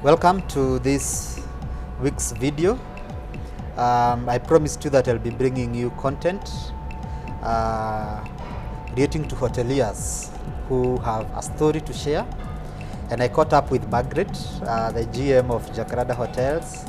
Welcome to this week's video. I promised you that I'll be bringing you content relating to hoteliers who have a story to share. And I caught up with Margaret, the GM of Jacaranda Hotels,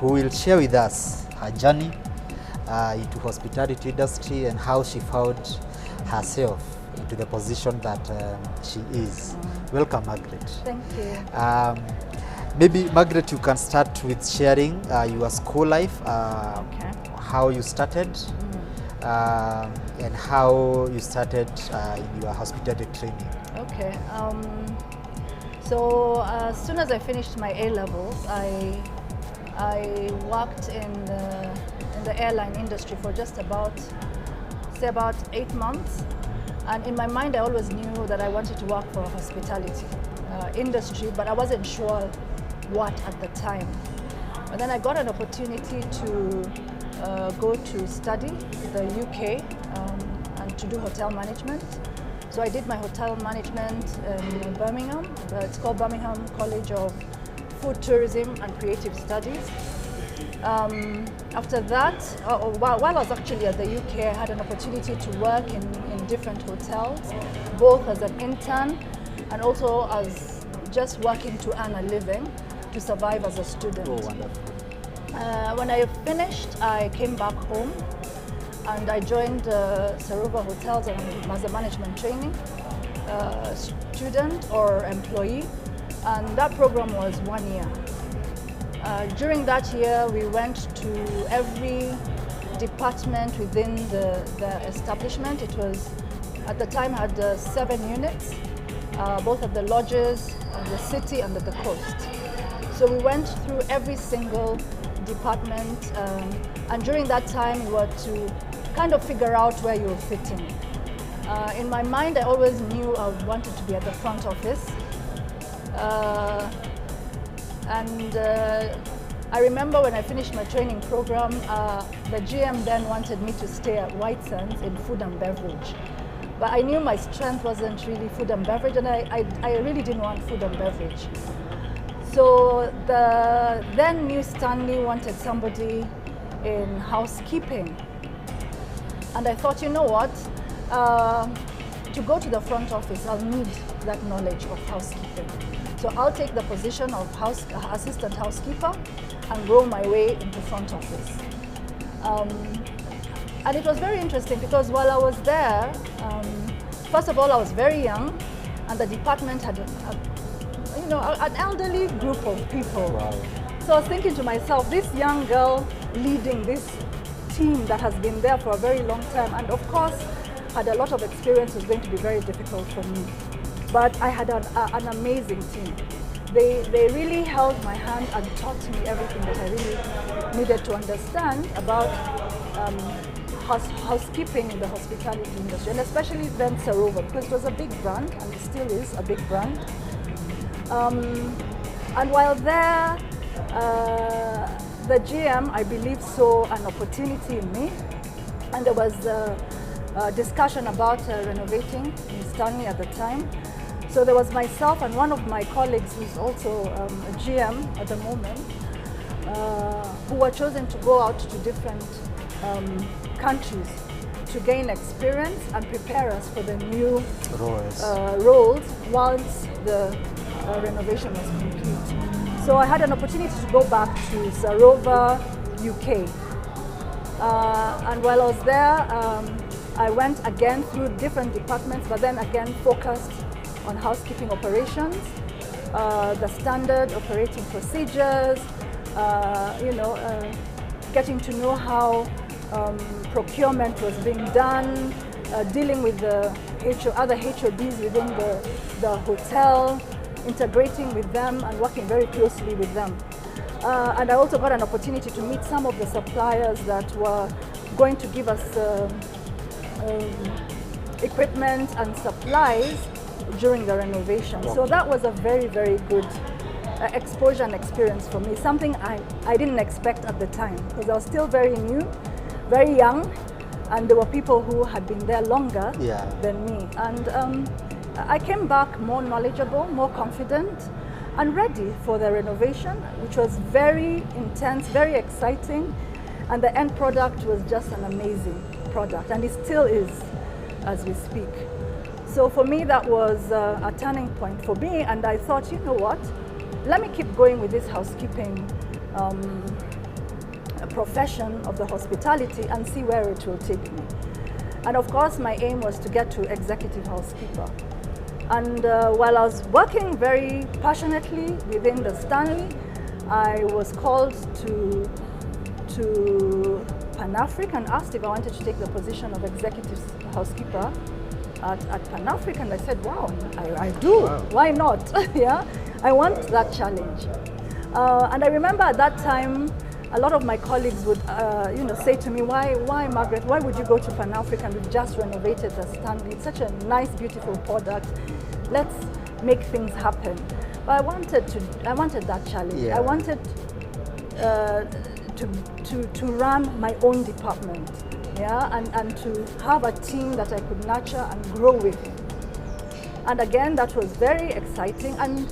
who will share with us her journey into hospitality industry and how she found herself into the position that she is. Welcome, Margaret. Thank you. Maybe, Margaret, you can start with sharing your school life, Okay. how you started, and how you started in your hospitality training. Okay. So as soon as I finished my A levels, I worked in the airline industry for just about 8 months. And in my mind, I always knew that I wanted to work for a hospitality industry, but I wasn't sure what at the time. But then I got an opportunity to go to study in the UK and to do hotel management. So I did my hotel management in Birmingham. It's called Birmingham College of Food Tourism and Creative Studies. After that, while I was actually at the UK, I had an opportunity to work in different hotels, both as an intern and also as just working to earn a living to survive as a student. Oh, wonderful. When I finished, I came back home and I joined Sarova Hotels as a management training student or employee, and that program was 1 year. During that year, we went to every department within the establishment. It was, at the time, had 7 units, both at the lodges, the city, and at the coast. So we went through every single department, and during that time, we were to kind of figure out where you were fitting. In my mind, I always knew I wanted to be at the front office. I remember when I finished my training program, the GM then wanted me to stay at White Sands in food and beverage. But I knew my strength wasn't really food and beverage, and I really didn't want food and beverage. So the then new Stanley wanted somebody in housekeeping. And I thought, you know what, to go to the front office, I'll need that knowledge of housekeeping. So I'll take the position of assistant housekeeper and grow my way into front office. And it was very interesting because while I was there, first of all, I was very young, and the department had an elderly group of people. Wow. So I was thinking to myself, this young girl leading this team that has been there for a very long time, and of course had a lot of experience, was going to be very difficult for me. But I had an amazing team. They really held my hand and taught me everything that I really needed to understand about housekeeping in the hospitality industry, and especially then Sarova, because it was a big brand, and it still is a big brand. And while there, the GM, I believe, saw an opportunity in me, and there was a discussion about renovating in Stanley at the time. So there was myself and one of my colleagues, who's also a GM at the moment, who were chosen to go out to different countries to gain experience and prepare us for the new roles once the renovation was complete. So I had an opportunity to go back to Sarova, UK. And while I was there, I went again through different departments, but then again focused on housekeeping operations, the standard operating procedures, getting to know how procurement was being done, dealing with the other HODs within the hotel, integrating with them and working very closely with them. And I also got an opportunity to meet some of the suppliers that were going to give us equipment and supplies during the renovation. So that was a very, very good exposure and experience for me, something I didn't expect at the time, because I was still very new, very young, and there were people who had been there longer than me. And I came back more knowledgeable, more confident, and ready for the renovation, which was very intense, very exciting, and the end product was just an amazing product, and it still is as we speak. So for me, that was a turning point for me, and I thought, you know what, let me keep going with this housekeeping profession of the hospitality and see where it will take me. And of course, my aim was to get to executive housekeeper. And while I was working very passionately within the Stanley, I was called to Pan-African and asked if I wanted to take the position of executive housekeeper at Pan-African. And I said, wow, I do. Wow. Why not? Yeah, I want that challenge. And I remember at that time, a lot of my colleagues would say to me, why Margaret, why would you go to Pan-African? We've just renovated the Stanley. It's such a nice, beautiful product. Let's make things happen. But I wanted that challenge. Yeah. I wanted to run my own department, yeah, and to have a team that I could nurture and grow with. And again, that was very exciting. And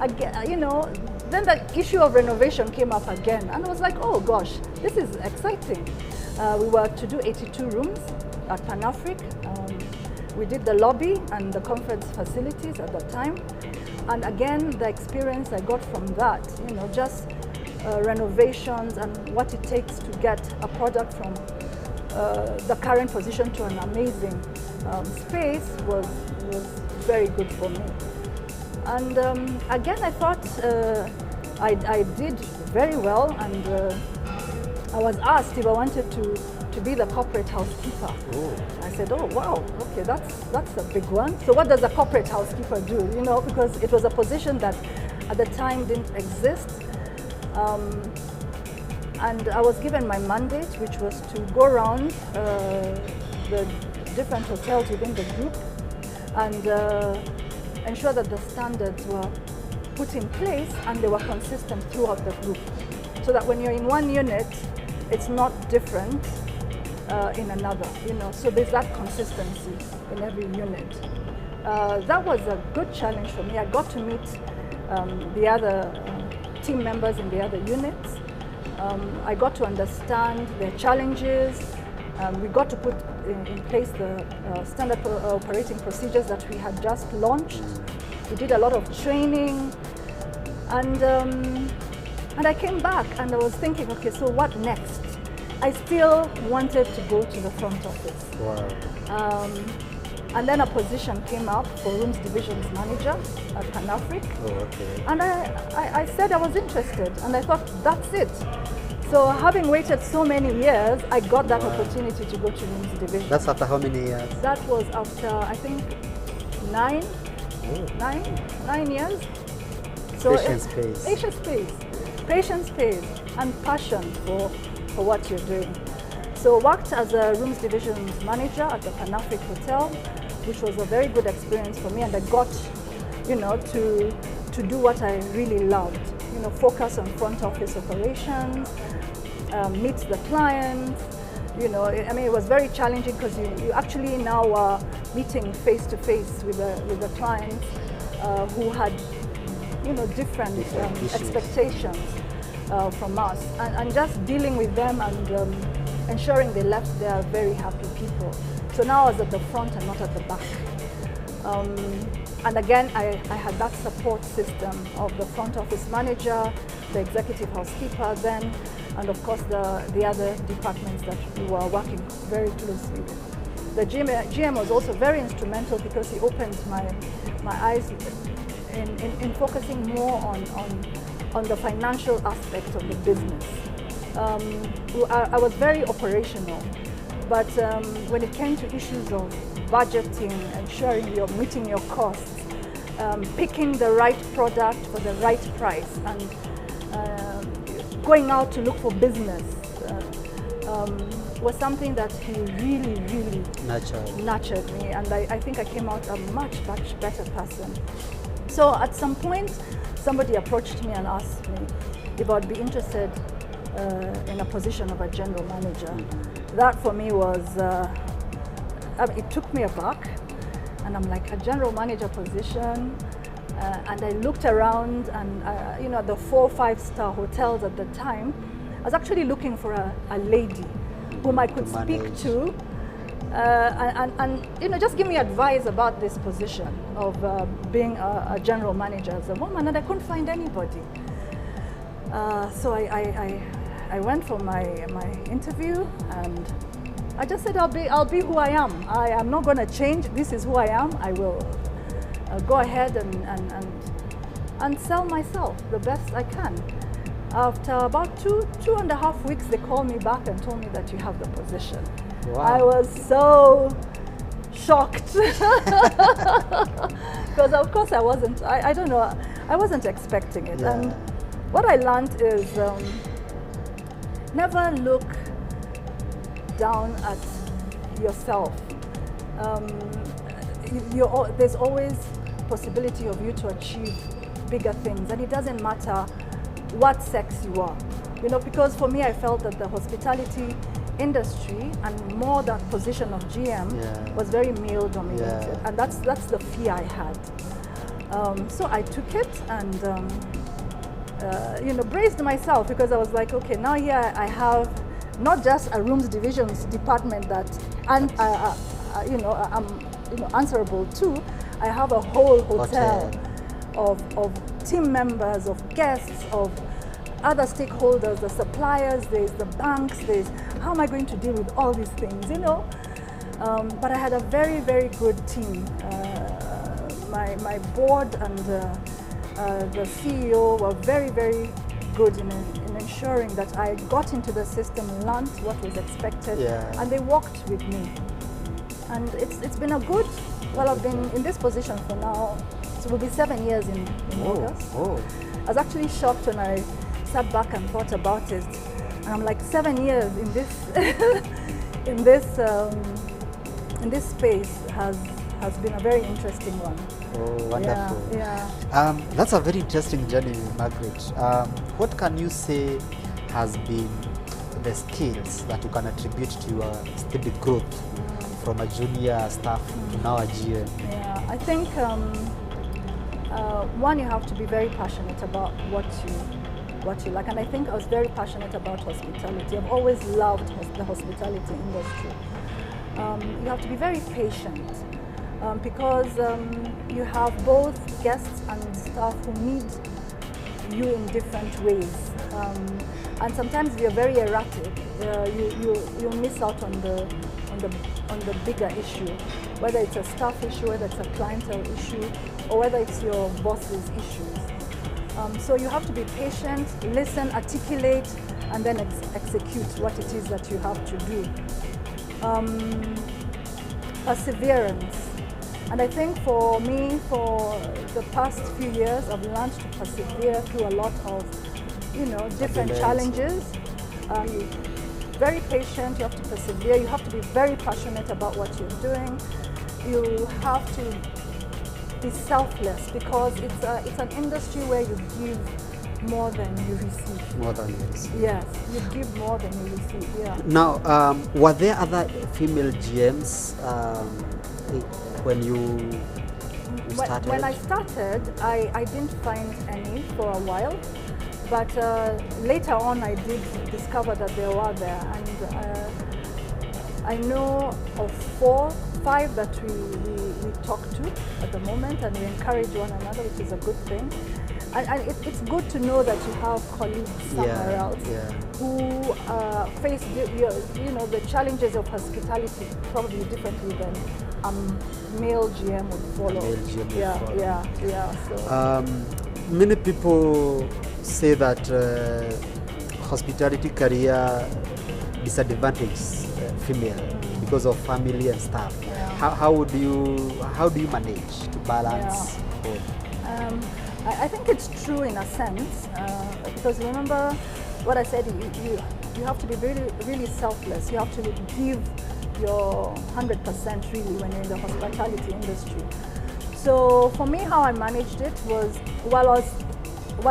again, you know, then the issue of renovation came up again, and I was like, oh gosh, this is exciting. We were to do 82 rooms at Pan-Afric. We did the lobby and the conference facilities at that time. And again, the experience I got from that, you know, just renovations and what it takes to get a product from the current position to an amazing space was very good for me. And again, I thought I did very well, and I was asked if I wanted to be the corporate housekeeper. Ooh. I said, oh wow, okay, that's a big one. So what does a corporate housekeeper do? You know, because it was a position that at the time didn't exist. And I was given my mandate, which was to go around the different hotels within the group and ensure that the standards were put in place and they were consistent throughout the group. So that when you're in one unit, it's not different in another, you know. So there's that consistency in every unit. That was a good challenge for me. I got to meet the other team members in the other units. I got to understand their challenges. We got to put in place the standard operating procedures that we had just launched. We did a lot of training, and I came back and I was thinking, okay, so what next? I still wanted to go to the front office. Wow. And then a position came up for rooms divisions manager at Pan-Afric. Oh, okay. And I said I was interested, and I thought, that's it. So having waited so many years, I got that opportunity to go to rooms division. That's after how many years? That was after, I think, 9 years. So patience pays, and passion for what you're doing. So worked as a rooms divisions manager at the Pan-Afric Hotel, which was a very good experience for me, and I got, you know, to do what I really loved. You know, focus on front office operations, meet the clients. You know, I mean, it was very challenging because you actually now are meeting face to face with the clients who had, you know, different expectations from us, and just dealing with them and ensuring they left there very happy people. So now I was at the front and not at the back. And again, I had that support system of the front office manager, the executive housekeeper then, and of course the other departments that we were working very closely with. The GM was also very instrumental because he opened my eyes in focusing more on the financial aspect of the business. I was very operational, but when it came to issues of budgeting, ensuring you're meeting your costs, picking the right product for the right price, and going out to look for business was something that he really nurtured me, and I think I came out a much better person. So at some point, somebody approached me and asked me if I'd be interested in a position of a general manager. That for me was, it took me aback, and I'm like, a general manager position, And I looked around, and the 4 or 5-star hotels at the time. I was actually looking for a lady whom I could speak manage. to, and just give me advice about this position of being a general manager as a woman, and I couldn't find anybody. So I went for my interview, and I just said I'll be who I am. I am not going to change. This is who I am. I will go ahead and sell myself the best I can. After about two and a half weeks, they called me back and told me that you have the position. Wow. I was so shocked because of course I wasn't. I don't know. I wasn't expecting it. Yeah. And what I learned is never look down at yourself. There's always possibility of you to achieve bigger things, and it doesn't matter what sex you are. Because for me, I felt that the hospitality industry, and more that position of GM, was very male dominated, and that's the fear I had. So I took it and braced myself, because I was like, okay, now here I have not just a rooms divisions department that I'm answerable to. I have a whole hotel of team members, of guests, of other stakeholders, the suppliers, there's the banks, there's how am I going to deal with all these things, But I had a very, very good team. My board and the CEO were very, very good in ensuring that I got into the system, learned what was expected, and they worked with me. And it's been a good, I've been in this position for now, so it will be 7 years in August. I was actually shocked when I sat back and thought about it, and I'm like, 7 years in this in this space has been a very interesting one. Oh, wonderful. Yeah. That's a very interesting journey, Margaret. What can you say has been the skills that you can attribute to your steady growth from a junior staff to now a GM? Yeah, I think one, you have to be very passionate about what you like, and I think I was very passionate about hospitality. I've always loved the hospitality industry. You have to be very patient, because you have both guests and staff who need you in different ways, and sometimes we are very erratic. You miss out on the bigger issue, whether it's a staff issue, whether it's a clientele issue, or whether it's your boss's issues. So you have to be patient, listen, articulate, and then execute what it is that you have to do. Perseverance. And I think for me, for the past few years, I've learned to persevere through a lot of, different challenges. Very patient, you have to persevere, you have to be very passionate about what you're doing. You have to be selfless, because it's an industry where you give more than you receive. More than you receive. Yes, you give more than you receive, yeah. Now, were there other female GMs when you started? When I started, I didn't find any for a while, but later on I did discover that there were there, and I know of 4, 5 that we talk to at the moment, and we encourage one another, which is a good thing. And it's good to know that you have colleagues somewhere else who face the challenges of hospitality probably differently than a male GM would follow. So. Many people say that hospitality career disadvantages female because of family and stuff. How do you manage to balance both? I think it's true in a sense, because remember what I said, you have to be really, really selfless. You have to give your 100% really when you're in the hospitality industry. So for me, how I managed it was, while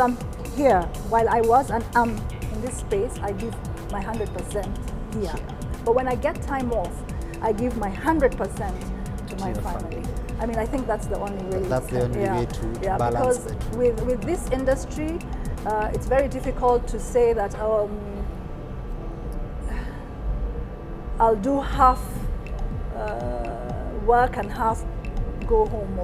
I'm here, while I was and am in this space, I give my 100% here. But when I get time off, I give my 100% to my family. I mean, I think that's the only way. That's the only way to balance because it. with this industry, it's very difficult to say that I'll do half work and half go home.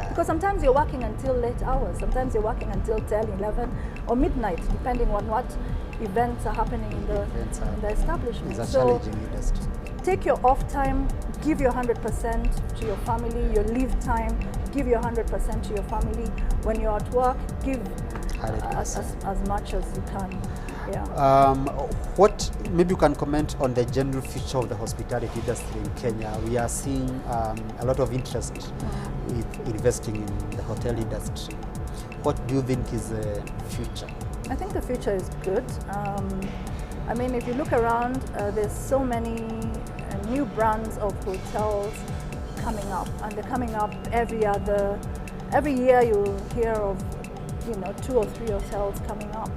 Because sometimes you're working until late hours, sometimes you're working until 10, 11 or midnight, depending on what events are happening in the establishment. It's a challenging industry. Take your off time, give your 100% to your family. Your leave time, give your 100% to your family. When you're at work, give as much as you can. What, maybe you can comment on the general future of the hospitality industry in Kenya. We are seeing a lot of interest with investing in the hotel industry. What do you think is the future? I think the future is good. I mean, if you look around, there's so many new brands of hotels coming up, and they're coming up every year. You hear of 2 or 3 hotels coming up.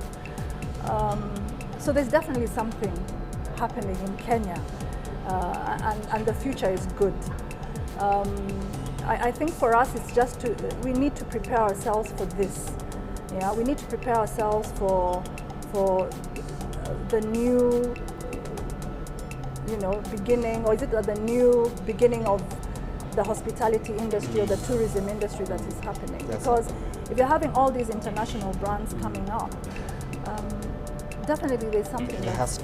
So there's definitely something happening in Kenya, and the future is good. I think for us, it's just we need to prepare ourselves for this. We need to prepare ourselves for the new, beginning, or is it the new beginning of the hospitality industry or the tourism industry that is happening? Because if you're having all these international brands coming up, definitely there's something. There has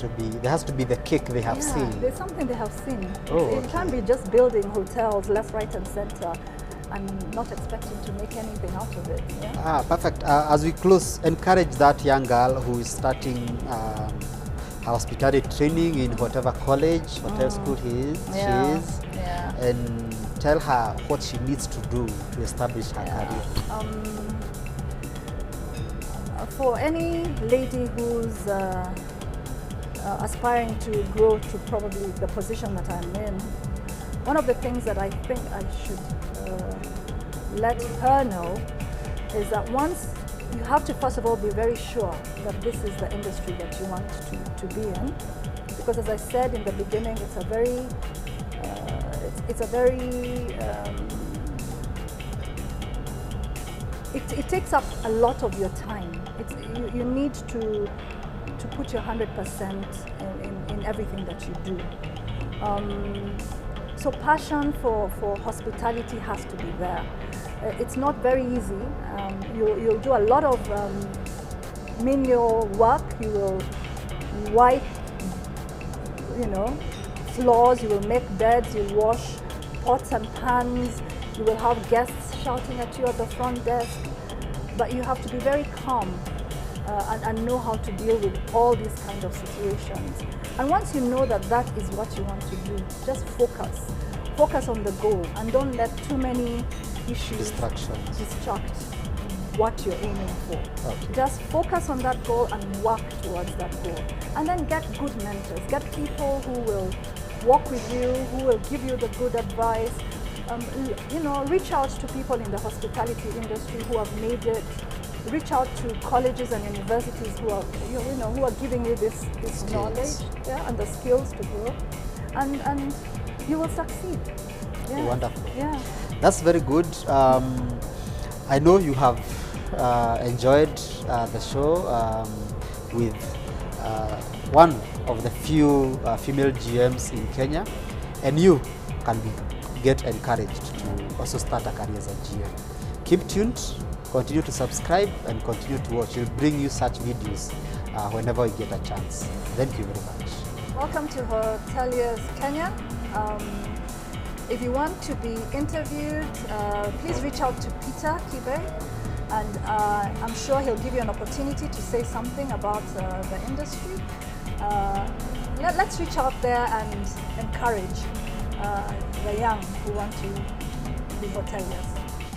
to be the kick they have seen. There's something they have seen. You can't be just building hotels left, right, and center and not expecting to make anything out of it. Perfect. As we close, encourage that young girl who is starting hospitality training in whatever college, hotel school she is, and tell her what she needs to do to establish her career. For any lady who's aspiring to grow to probably the position that I'm in, one of the things that I think I should let her know is that you have to first of all be very sure that this is the industry that you want to be in, because as I said in the beginning, it's a very it takes up a lot of your time. You need to put your 100% in everything that you do. So passion for hospitality has to be there. It's not very easy. You'll do a lot of menial work. You will wipe, floors. You will make beds. You'll wash pots and pans. You will have guests shouting at you at the front desk. But you have to be very calm and know how to deal with all these kind of situations. And once you know that that is what you want to do, just focus. Focus on the goal and don't let too many issues distract what you're aiming for. Just focus on that goal and work towards that goal. And then get good mentors. Get people who will walk with you, who will give you the good advice. Reach out to people in the hospitality industry who have made it. Reach out to colleges and universities who are, who are giving you this knowledge, and the skills to grow, and you will succeed. Wonderful. That's very good. I know you have enjoyed the show with one of the few female GMs in Kenya, and you can get encouraged to also start a career as a GM. Keep tuned. Continue to subscribe and continue to watch. We'll bring you such videos whenever we get a chance. Thank you very much. Welcome to Hoteliers Kenya. If you want to be interviewed, please reach out to Peter Kibe, and I'm sure he'll give you an opportunity to say something about the industry. Let's reach out there and encourage the young who want to be hoteliers.